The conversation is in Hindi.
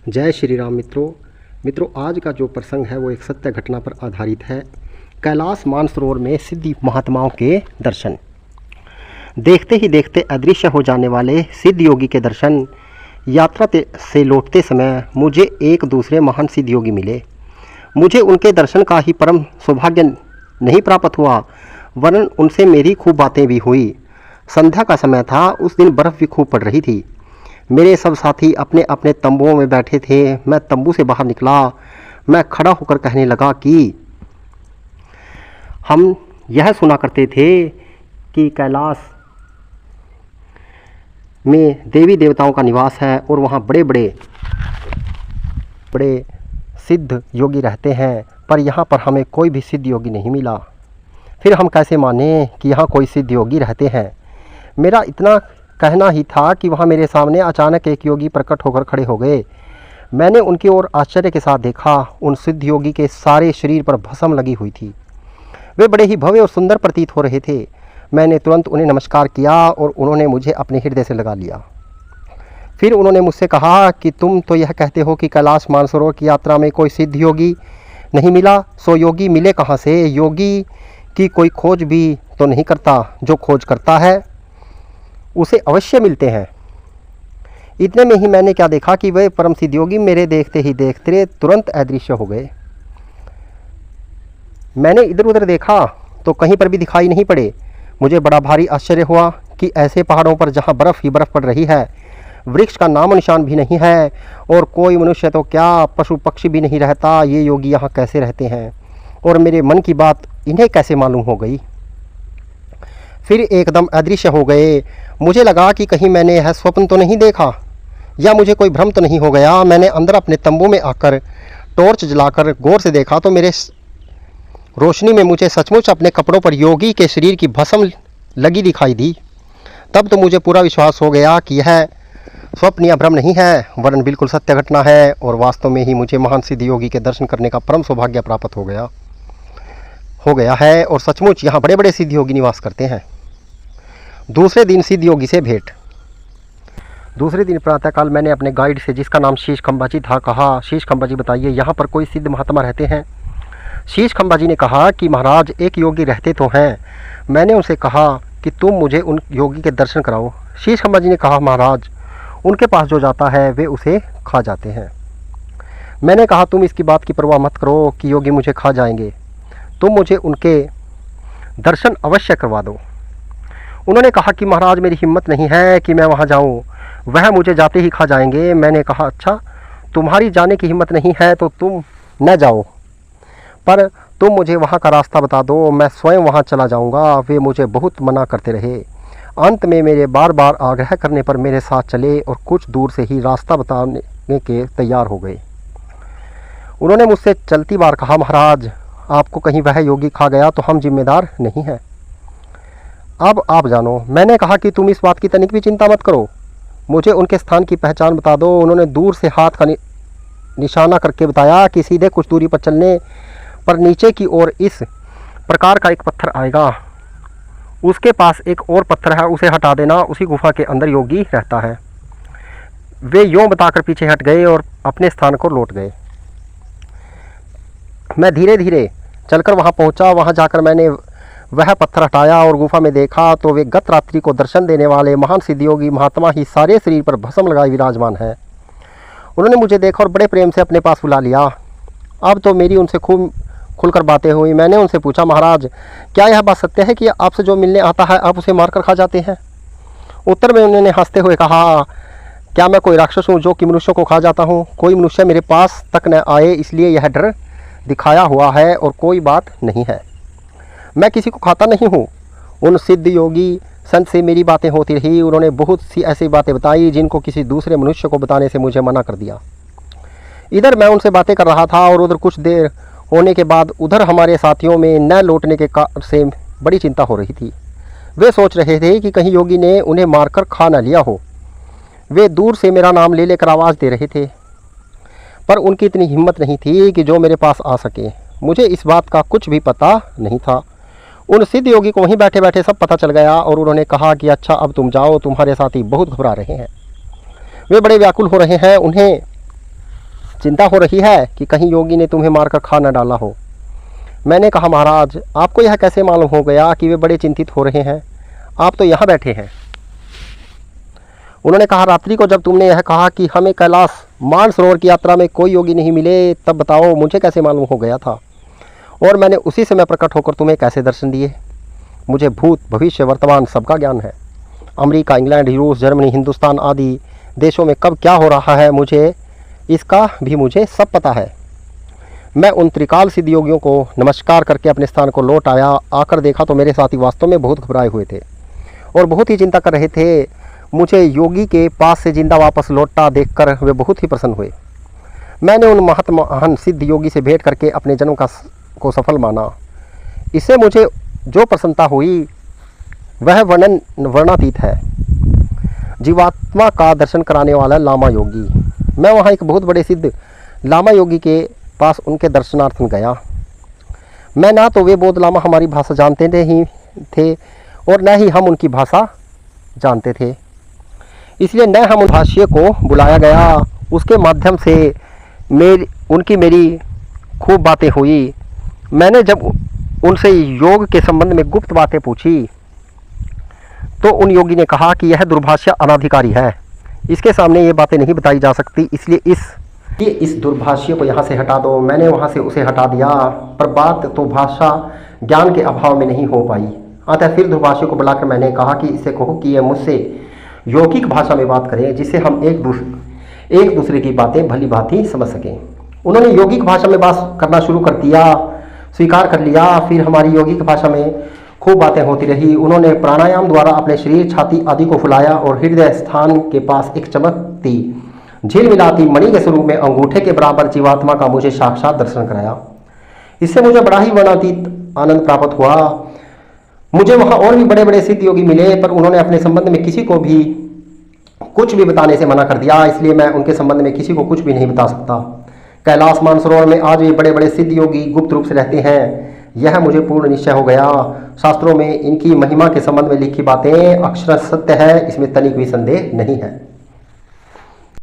जय श्री राम मित्रों, आज का जो प्रसंग है वो एक सत्य घटना पर आधारित है। कैलाश मानसरोवर में सिद्धि महात्माओं के दर्शन। देखते ही देखते अदृश्य हो जाने वाले सिद्ध योगी के दर्शन। यात्रा से लौटते समय मुझे एक दूसरे महान सिद्ध योगी मिले। मुझे उनके दर्शन का ही परम सौभाग्य नहीं प्राप्त हुआ, वरन उनसे मेरी खूब बातें भी हुई। संध्या का समय था, उस दिन बर्फ़ भी खूब पड़ रही थी। मेरे सब साथी अपने अपने तंबुओं में बैठे थे। मैं तंबू से बाहर निकला। मैं खड़ा होकर कहने लगा कि हम यह सुना करते थे कि कैलाश में देवी देवताओं का निवास है और वहाँ बड़े बड़े सिद्ध योगी रहते हैं, पर यहाँ पर हमें कोई भी सिद्ध योगी नहीं मिला। फिर हम कैसे माने कि यहाँ कोई सिद्ध योगी रहते हैं। मेरा इतना कहना ही था कि वहाँ मेरे सामने अचानक एक योगी प्रकट होकर खड़े हो गए। मैंने उनकी ओर आश्चर्य के साथ देखा। उन सिद्ध योगी के सारे शरीर पर भस्म लगी हुई थी। वे बड़े ही भव्य और सुंदर प्रतीत हो रहे थे। मैंने तुरंत उन्हें नमस्कार किया और उन्होंने मुझे अपने हृदय से लगा लिया। फिर उन्होंने मुझसे कहा कि तुम तो यह कहते हो कि कैलाश मानसरोवर की यात्रा में कोई सिद्ध योगी नहीं मिला, सो योगी मिले कहाँ से? योगी की कोई खोज भी तो नहीं करता, जो खोज करता है उसे अवश्य मिलते हैं। इतने में ही मैंने क्या देखा कि वे परम सिद्ध योगी मेरे देखते ही देखते तुरंत अदृश्य हो गए। मैंने इधर उधर देखा तो कहीं पर भी दिखाई नहीं पड़े। मुझे बड़ा भारी आश्चर्य हुआ कि ऐसे पहाड़ों पर जहाँ बर्फ़ ही बर्फ़ पड़ रही है, वृक्ष का नामो निशान भी नहीं है और कोई मनुष्य तो क्या पशु पक्षी भी नहीं रहता, ये योगी यहाँ कैसे रहते हैं? और मेरे मन की बात इन्हें कैसे मालूम हो गई? फिर एकदम अदृश्य हो गए। मुझे लगा कि कहीं मैंने यह स्वप्न तो नहीं देखा या मुझे कोई भ्रम तो नहीं हो गया। मैंने अंदर अपने तंबू में आकर टॉर्च जलाकर गौर से देखा तो मेरे रोशनी में मुझे सचमुच अपने कपड़ों पर योगी के शरीर की भस्म लगी दिखाई दी। तब तो मुझे पूरा विश्वास हो गया कि यह स्वप्न या भ्रम नहीं है, वरन बिल्कुल सत्य घटना है और वास्तव में ही मुझे महान सिद्ध योगी के दर्शन करने का परम सौभाग्य प्राप्त हो गया है और सचमुच यहाँ बड़े बड़े सिद्ध योगी निवास करते हैं। दूसरे दिन सिद्ध योगी से भेंट। दूसरे दिन प्रातःकाल मैंने अपने गाइड से, जिसका नाम शीश खंबा जी था, कहा, शीश खंबा जी बताइए यहाँ पर कोई सिद्ध महात्मा रहते हैं? शीश खंबा जी ने कहा कि महाराज एक योगी रहते तो हैं। मैंने उनसे कहा कि तुम मुझे उन योगी के दर्शन कराओ। शीश खंबा जी ने कहा, महाराज उनके पास जो जाता है वे उसे खा जाते हैं। मैंने कहा तुम इसकी बात की परवाह मत करो कि योगी मुझे खा जाएंगे, तुम मुझे उनके दर्शन अवश्य करवा दो। उन्होंने कहा कि महाराज मेरी हिम्मत नहीं है कि मैं वहाँ जाऊँ, वह मुझे जाते ही खा जाएंगे। मैंने कहा अच्छा, तुम्हारी जाने की हिम्मत नहीं है तो तुम न जाओ, पर तुम मुझे वहाँ का रास्ता बता दो, मैं स्वयं वहाँ चला जाऊँगा। वे मुझे बहुत मना करते रहे। अंत में मेरे बार बार आग्रह करने पर मेरे साथ चले और कुछ दूर से ही रास्ता बताने के तैयार हो गए। उन्होंने मुझसे चलती बार कहा, महाराज आपको कहीं वह योगी खा गया तो हम जिम्मेदार नहीं हैं, अब आप जानो। मैंने कहा कि तुम इस बात की तनिक भी चिंता मत करो, मुझे उनके स्थान की पहचान बता दो। उन्होंने दूर से हाथ का निशाना करके बताया कि सीधे कुछ दूरी पर चलने पर नीचे की ओर इस प्रकार का एक पत्थर आएगा, उसके पास एक और पत्थर है, उसे हटा देना, उसी गुफा के अंदर योगी रहता है। वे यों बताकर पीछे हट गए और अपने स्थान को लौट गए। मैं धीरे धीरे चलकर वहाँ पहुँचा। वहाँ जाकर मैंने वह पत्थर हटाया और गुफा में देखा तो वे गत रात्रि को दर्शन देने वाले महान सिद्ध योगी महात्मा ही सारे शरीर पर भस्म लगाए विराजमान है। उन्होंने मुझे देखा और बड़े प्रेम से अपने पास बुला लिया। अब तो मेरी उनसे खूब खुलकर बातें हुई। मैंने उनसे पूछा, महाराज क्या यह बात सत्य है कि आपसे जो मिलने आता है आप उसे मारकर खा जाते हैं? उत्तर में उन्होंने हंसते हुए कहा, क्या मैं कोई राक्षस हूँ जो कि मनुष्यों को खा जाता हूँ? कोई मनुष्य मेरे पास तक न आए इसलिए यह डर दिखाया हुआ है और कोई बात नहीं है। मैं किसी को खाता नहीं हूँ। उन सिद्ध योगी संत से मेरी बातें होती रही। उन्होंने बहुत सी ऐसी बातें बताई जिनको किसी दूसरे मनुष्य को बताने से मुझे मना कर दिया। इधर मैं उनसे बातें कर रहा था और उधर कुछ देर होने के बाद उधर हमारे साथियों में न लौटने के कारण से बड़ी चिंता हो रही थी। वे सोच रहे थे कि कहीं योगी ने उन्हें मारकर खा न लिया हो। वे दूर से मेरा नाम ले लेकर आवाज़ दे रहे थे, पर उनकी इतनी हिम्मत नहीं थी कि जो मेरे पास आ सके। मुझे इस बात का कुछ भी पता नहीं था। उन सिद्ध योगी को वहीं बैठे बैठे सब पता चल गया और उन्होंने कहा कि अच्छा अब तुम जाओ, तुम्हारे साथी बहुत घबरा रहे हैं, वे बड़े व्याकुल हो रहे हैं, उन्हें चिंता हो रही है कि कहीं योगी ने तुम्हें मारकर खा न डाला हो। मैंने कहा, महाराज आपको यह कैसे मालूम हो गया कि वे बड़े चिंतित हो रहे हैं? आप तो यहाँ बैठे हैं। उन्होंने कहा, रात्रि को जब तुमने यह कहा कि हमें कैलाश मानसरोवर की यात्रा में कोई योगी नहीं मिले, तब बताओ मुझे कैसे मालूम हो गया था, और मैंने उसी समय प्रकट होकर तुम्हें कैसे दर्शन दिए। मुझे भूत भविष्य वर्तमान सबका ज्ञान है। अमेरिका, इंग्लैंड, रूस, जर्मनी, हिंदुस्तान आदि देशों में कब क्या हो रहा है मुझे सब पता है। मैं उन त्रिकाल सिद्ध योगियों को नमस्कार करके अपने स्थान को लौट आया। आकर देखा तो मेरे साथी वास्तव में बहुत घबराए हुए थे और बहुत ही चिंता कर रहे थे। मुझे योगी के पास से जिंदा वापस लौटता देखकर वे बहुत ही प्रसन्न हुए। मैंने उन महान सिद्ध योगी से भेंट करके अपने जन्म को सफल माना। इससे मुझे जो प्रसन्नता हुई वह वर्णातीत है। जीवात्मा का दर्शन कराने वाला लामा योगी। मैं वहाँ एक बहुत बड़े सिद्ध लामा योगी के पास उनके दर्शनार्थन गया। मैं ना तो वे बौद्ध लामा हमारी भाषा जानते थे और न ही हम उनकी भाषा जानते थे, इसलिए न हम उन भाष्य को बुलाया गया। उसके माध्यम से मेरी खूब बातें हुई। मैंने जब उनसे योग के संबंध में गुप्त बातें पूछी तो उन योगी ने कहा कि यह दुर्भाषा अनाधिकारी है, इसके सामने ये बातें नहीं बताई जा सकती, इसलिए इस दुर्भाष्य को यहाँ से हटा दो। मैंने वहाँ से उसे हटा दिया, पर बात तो भाषा ज्ञान के अभाव में नहीं हो पाई। अतः फिर दुर्भाष्य को बुलाकर मैंने कहा कि इसे कहो कि यह मुझसे यौगिक भाषा में बात करें, जिससे हम एक दूसरे की बातें भली भांति समझ सकें। उन्होंने यौगिक भाषा में बात करना शुरू कर दिया, स्वीकार कर लिया। फिर हमारी यौगिक भाषा में खूब बातें होती रही। उन्होंने प्राणायाम द्वारा अपने शरीर, छाती आदि को फुलाया और हृदय स्थान के पास एक चमकती झिलमिलाती मणि के स्वरूप में अंगूठे के बराबर जीवात्मा का मुझे साक्षात दर्शन कराया। इससे मुझे बड़ा ही वर्णातीत आनंद प्राप्त हुआ। मुझे वहाँ और भी बड़े बड़े सिद्ध योगी मिले, पर उन्होंने अपने संबंध में किसी को भी कुछ भी बताने से मना कर दिया, इसलिए मैं उनके संबंध में किसी को कुछ भी नहीं बता सकता। कैलाश मानसरोवर में आज भी बड़े बड़े सिद्ध योगी गुप्त रूप से रहते हैं, यह मुझे पूर्ण निश्चय हो गया। शास्त्रों में इनकी महिमा के संबंध में लिखी बातें अक्षर सत्य है, इसमें तनिक भी संदेह नहीं है।